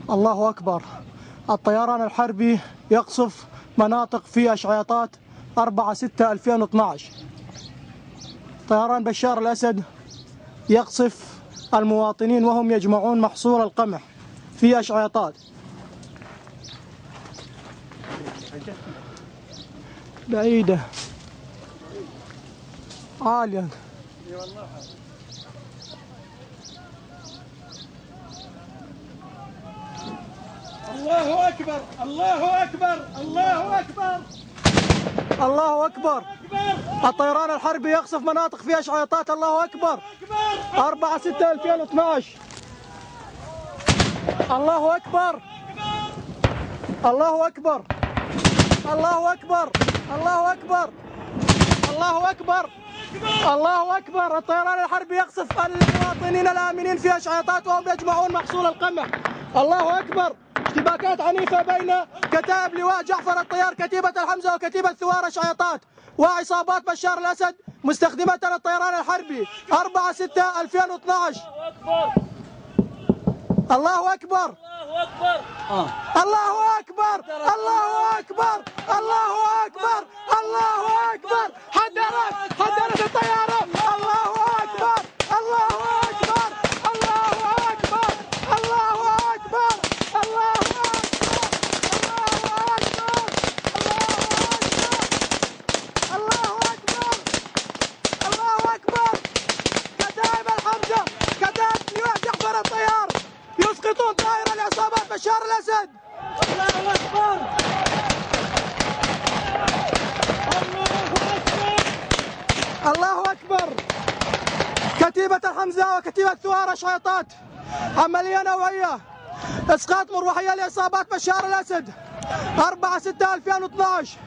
الله أكبر. الطيران الحربي يقصف مناطق في أشعياطات 4/6/2012. طيران بشار الأسد يقصف المواطنين وهم يجمعون محصول القمح في أشعياطات. بعيدة عالية. الله أكبر الله أكبر الله أكبر الله أكبر. الطيران الحربي يقصف مناطق في أشعياطات. الله أكبر. 4/6/2012. الله أكبر. الله أكبر. الله أكبر. الله أكبر. الله أكبر. الله أكبر. الطيران الحربي يقصف المواطنين الآمنين في أشعياطات وهم يجمعون محصول القمح. الله أكبر. اشتباكات عنيفة بين كتائب لواء جعفر الطيار كتيبة الحمزة وكتيبة ثوار أشعياطات وعصابات بشار الأسد مستخدمة الطيران الحربي 4/6/2012. الله أكبر. الله أكبر. الله أكبر. الله أكبر. الله أكبر. حذرت الطيارة. الله أكبر. الله أكبر. الله أكبر. الله أكبر. الله يسقطون طائرة لعصابات بشار الأسد. الله أكبر. الله أكبر. كتيبة الحمزة وكتيبة ثوار أشعياطات عملية نوعية إسقاط مروحية لعصابات بشار الأسد 4/6/2012.